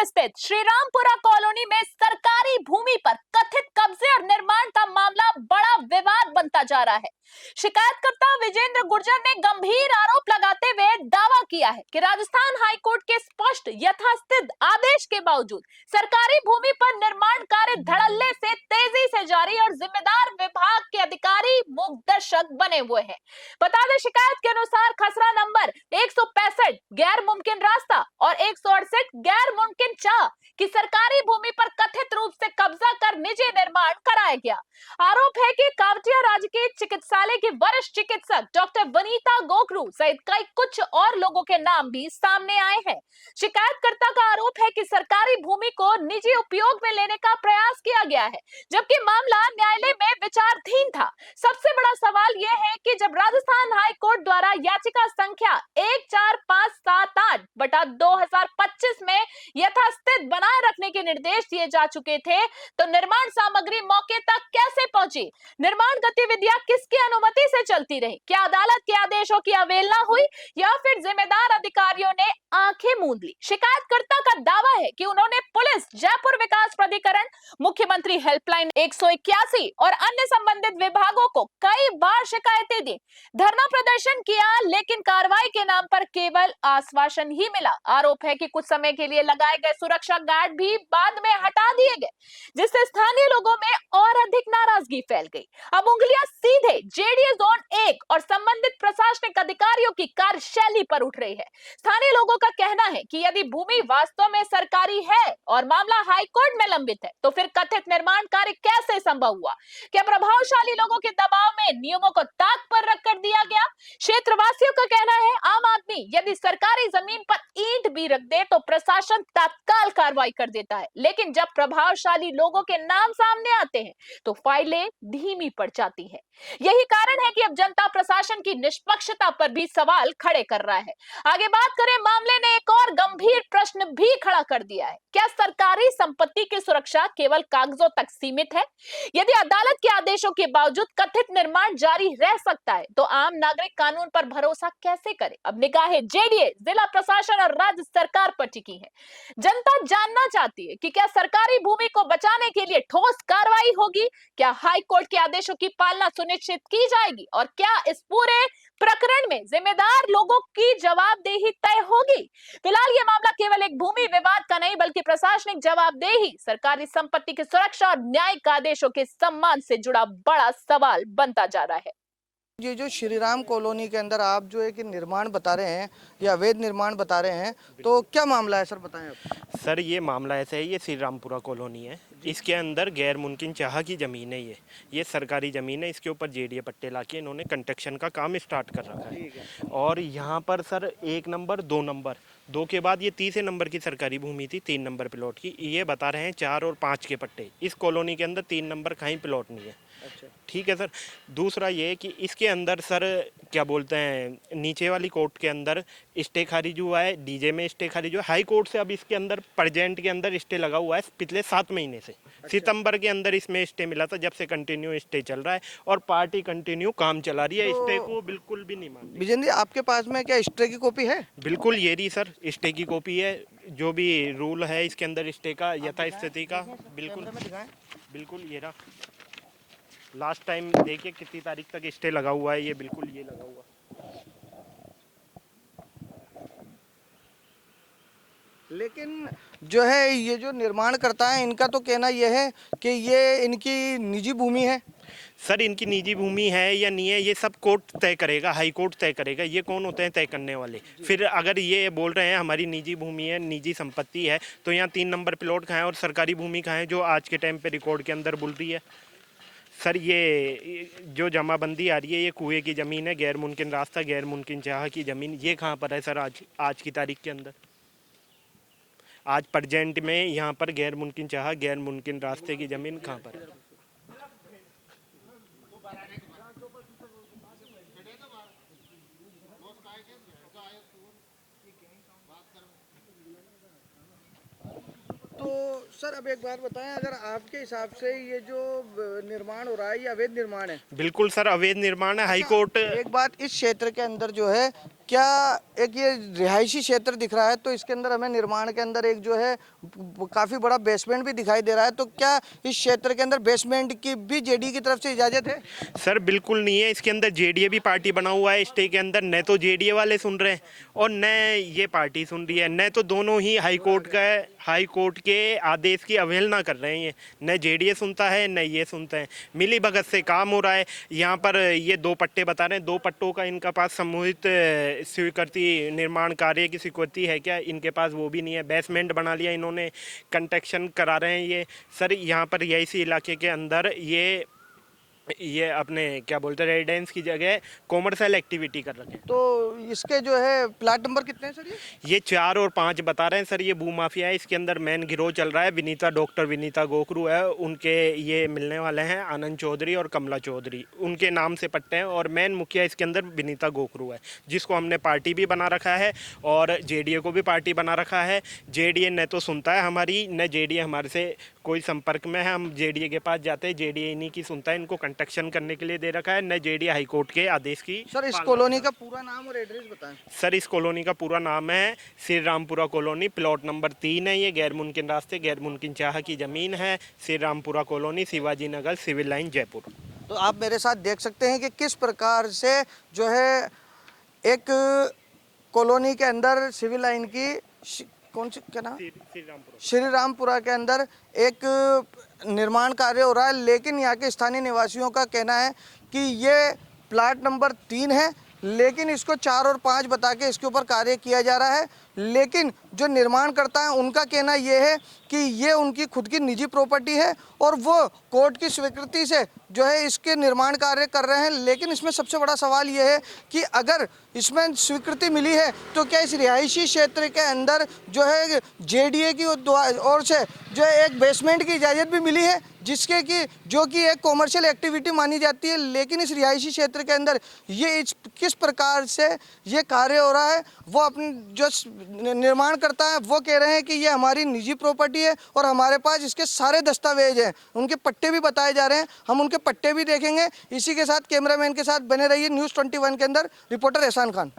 में स्थित श्रीरामपुरा कॉलोनी में सरकारी भूमि पर कथित कब्जे और निर्माण का मामला बड़ा विवाद बनता जा रहा है। शिकायतकर्ता विजेंद्र गुर्जर ने गंभीर आरोप लगाते हुए दावा किया है कि राजस्थान हाईकोर्ट के स्पष्ट यथास्थित आदेश के बावजूद सरकारी भूमि पर निर्माण कार्य धड़ल्ले से तेजी से जारी और जिम्मेदार विभाग के अधिकारी मूकदर्शक बने हुए हैं। बता दें, शिकायत के अनुसार खसरा नंबर 165 गैर मुमकिन रास्ता और 168 गैर मुमकिन चाह कि सरकारी भूमि पर कथित रूप से कब्जा कर निजी निर्माण कराया गया। आरोप है कि कावटिया राजकीय चिकित्सालय की वरिष्ठ चिकित्सक डॉक्टर वनीता गोखरू सहित कई कुछ और लोगों के नाम भी सामने आए हैं। शिकायतकर्ता का आरोप है कि सरकारी भूमि को निजी उपयोग में लेने का प्रयास किया गया है, जबकि मामला न्यायालय में विचाराधीन था। सबसे बड़ा सवाल यह है कि जब राजस्थान हाई कोर्ट द्वारा याचिका संख्या 14578/2025 में यथास्थित बनाए रखने के निर्देश दिए जा चुके थे, तो निर्माण सामग्री मौके तक कैसे पहुंची? निर्माण गतिविधियां किसकी अनुमति से चलती रही? क्या अदालत के आदेशों की अवहेलना हुई या फिर जिम्मेदार अधिकारियों ने आंखें मूंद ली? शिकायतकर्ता का दावा है कि उन्होंने पुलिस, जयपुर विकास प्राधिकरण, मुख्यमंत्री हेल्पलाइन 181 और अन्य संबंधित विभागों को कई बार शिकायतें दी, धरना प्रदर्शन किया, लेकिन कार्रवाई के नाम पर केवल आश्वासन ही मिला। आरोप है कि कुछ समय के लिए लगाए गए सुरक्षा गार्ड भी बाद में हटा दिए गए, जिससे स्थानीय लोगों में और अधिक नाराजगी फैल गई। अब उंगलियां सीधे जेडीए जोन 1 और संबंधित प्रशासनिक अधिकारियों की कार्यशैली पर उठ रही है। स्थानीय लोगों का कहना है कि यदि भूमि वास्तव में सरकारी है और मामला हाईकोर्ट में लंबित है, तो फिर कथित निर्माण कार्य कैसे संभव हुआ? क्या प्रभावशाली लोगों के दबाव में नियमों को ताक पर रखकर दिया गया? क्षेत्रवासियों का कहना है, आम आदमी यदि सरकारी जमीन पर ईंट भी रख दे तो प्रशासन तत्काल कार्रवाई कर देता है, लेकिन जब प्रभावशाली लोगों के नाम सामने आते हैं तो फाइलें धीमी पड़ जाती है। यही कारण है कि अब जनता प्रशासन की निष्पक्षता पर भी सवाल खड़े कर रहा है। आगे बात करें, मामले ने एक और गंभीर प्रश्न भी खड़ा कर दिया है। क्या सरकारी संपत्ति की सुरक्षा केवल कागजों तक सीमित है? यदि अदालत के आदेशों के बावजूद कथित निर्माण जारी रह सकता है, तो आम नागरिक कानून पर भरोसा कैसे करे? अब निगाहें जेडीए, जिला प्रशासन और राज्य सरकार पर टिकी है। जनता जानना चाहती है कि क्या सरकारी भूमि को बचाने के लिए ठोस कार्रवाई होगी? क्या हाई कोर्ट के आदेशों की पालना सुनिश्चित की जाएगी? और क्या इस पूरे प्रकरण में जिम्मेदार लोगों की जवाबदेही तय होगी? फिलहाल यह मामला केवल एक भूमि विवाद का नहीं, बल्कि प्रशासनिक जवाबदेही, सरकारी संपत्ति की सुरक्षा और न्यायिक आदेशों के सम्मान से जुड़ा बड़ा सवाल बनता जा रहा है। ये जो श्रीराम कॉलोनी के अंदर आप जो एक निर्माण बता रहे हैं या अवैध निर्माण बता रहे हैं, तो क्या मामला है सर, बताएं आप। सर ये मामला ऐसा है, ये श्रीरामपुरा कॉलोनी है, इसके अंदर गैर मुमकिन चाह की ज़मीन है। ये सरकारी ज़मीन है, इसके ऊपर जेडीए पट्टे लाके इन्होंने कंस्ट्रक्शन का काम स्टार्ट कर रखा है। और यहाँ पर सर 1 नंबर 2 नंबर 2 के बाद ये 30 नंबर की सरकारी भूमि थी, 3 नंबर प्लॉट की। ये बता रहे हैं 4 और 5 के पट्टे। इस कॉलोनी के अंदर 3 नंबर कहीं प्लॉट नहीं है। अच्छा, ठीक है सर। दूसरा ये कि इसके अंदर सर क्या बोलते हैं, नीचे वाली कोर्ट के अंदर स्टे खारिज हुआ है, डीजे में स्टे खारिज हुआ है। हाई कोर्ट से अब इसके अंदर प्रेजेंट के अंदर स्टे लगा हुआ है पिछले 7 महीने से। अच्छा। सितंबर के अंदर इसमें स्टे मिला था, जब से कंटिन्यू स्टे चल रहा है और पार्टी कंटिन्यू काम चला रही है। तो स्टे को बिल्कुल भी नहीं मान रही। विजेंद्र जी, आपके पास में क्या स्टे की कॉपी है? बिल्कुल, ये रही सर स्टे की कॉपी है। जो भी रूल है इसके अंदर स्टे का, यथास्थिति का, बिल्कुल ये रहा। लास्ट टाइम देखिए कितनी तारीख तक स्टे लगा हुआ है, ये बिल्कुल ये लगा हुआ। लेकिन जो है ये जो निर्माण करता है, इनका तो कहना यह है कि ये इनकी निजी भूमि है। सर इनकी निजी भूमि है या नहीं है, ये सब कोर्ट तय करेगा, हाई कोर्ट तय करेगा। ये कौन होते हैं तय करने वाले? फिर अगर ये बोल रहे हैं हमारी निजी भूमि है, निजी संपत्ति है, तो यहाँ 3 नंबर प्लॉट कहाँ है और सरकारी भूमि कहाँ है जो आज के टाइम पे रिकॉर्ड के अंदर बोल रही है? सर ये जो जमाबंदी आ रही है, ये कुएं की ज़मीन है, गैर मुमकिन रास्ता, गैर मुमकिन चाह की ज़मीन, ये कहाँ पर है सर आज की तारीख के अंदर? आज प्रेजेंट में यहाँ पर गैर मुमकिन चाह, गैर मुमकिन रास्ते की ज़मीन कहाँ पर है? तो सर अब एक बात बताएं, अगर आपके हिसाब से ये जो निर्माण हो रहा है ये अवैध निर्माण है? बिल्कुल सर, अवैध निर्माण है। हाई कोर्ट एक बात, इस क्षेत्र के अंदर जो है क्या एक ये रिहायशी क्षेत्र दिख रहा है, तो इसके अंदर हमें निर्माण के अंदर एक जो है काफ़ी बड़ा बेसमेंट भी दिखाई दे रहा है, तो क्या इस क्षेत्र के अंदर बेसमेंट की भी जेडीए की तरफ से इजाज़त है? सर बिल्कुल नहीं है, इसके अंदर जेडीए भी पार्टी बना हुआ है स्टे के अंदर। न तो जेडीए वाले सुन रहे हैं और न ये पार्टी सुन रही है, न तो दोनों ही हाई कोर्ट के आदेश की अवहेलना कर रहे हैं। न जेडीए सुनता है न ये सुनते हैं, मिली भगत से काम हो रहा है। यहाँ पर ये 2 पट्टे बता रहे हैं, 2 पट्टों का इनका पास समूहित स्वीकृति निर्माण कार्य की स्वीकृति है क्या? इनके पास वो भी नहीं है। बेसमेंट बना लिया इन्होंने, कंस्ट्रक्शन करा रहे हैं ये। सर यहाँ पर इसी इलाके के अंदर ये अपने क्या बोलते हैं रेजिडेंस की जगह कॉमर्शियल एक्टिविटी कर रखे हैं। तो इसके जो है प्लाट नंबर कितने हैं सर? ये 4 और 5 बता रहे हैं सर। ये भूमाफिया है, इसके अंदर मेन गिरोह चल रहा है। डॉक्टर विनीता गोखरू है, उनके ये मिलने वाले हैं आनंद चौधरी और कमला चौधरी, उनके नाम से पट्टे हैं। और मेन मुखिया इसके अंदर विनीता गोखरू है, जिसको हमने पार्टी भी बना रखा है और जेडीए को भी पार्टी बना रखा है। जेडीए न तो सुनता है हमारी, न जेडीए हमारे से कोई संपर्क में है। हम जेडीए के पास जाते हैं, जेडीए इन्हीं की सुनता है। इनको कंस्ट्रक्शन करने के लिए दे रखा है, न जेडीए हाई कोर्ट के आदेश की। सर इस कॉलोनी का पूरा नाम और एड्रेस बताएं। सर इस कॉलोनी का पूरा नाम है Shri Rampura colony, plot number 3 है। ये गैर मुमकिन रास्ते गैर मुमकिन चाह की ज़मीन है। Shri Rampura colony, Shivaji Nagar, civil line, Jaipur. तो आप मेरे साथ देख सकते हैं कि किस प्रकार से जो है एक कॉलोनी के अंदर सिविल लाइन की कौन सी क्या नाम, श्री रामपुरा के अंदर एक निर्माण कार्य हो रहा है। लेकिन यहाँ के स्थानीय निवासियों का कहना है कि ये प्लाट नंबर 3 है, लेकिन इसको 4 और 5 बता के इसके ऊपर कार्य किया जा रहा है। लेकिन जो निर्माण करता है उनका कहना ये है कि ये उनकी खुद की निजी प्रॉपर्टी है और वो कोर्ट की स्वीकृति से जो है इसके निर्माण कार्य कर रहे हैं। लेकिन इसमें सबसे बड़ा सवाल ये है कि अगर इसमें स्वीकृति मिली है तो क्या इस रिहायशी क्षेत्र के अंदर जो है जेडीए की ओर से जो है एक बेसमेंट की इजाज़त भी मिली है, जिसके कि जो कि एक कॉमर्शियल एक्टिविटी मानी जाती है। लेकिन इस रिहायशी क्षेत्र के अंदर ये किस प्रकार से ये कार्य हो रहा है, वो अपनी जो निर्माण करता है वो कह रहे हैं कि ये हमारी निजी प्रॉपर्टी है और हमारे पास इसके सारे दस्तावेज हैं। उनके पट्टे भी बताए जा रहे हैं, हम उनके पट्टे भी देखेंगे। इसी के साथ कैमरामैन के साथ बने रहिए न्यूज़ 21 के अंदर। रिपोर्टर एहसान खान।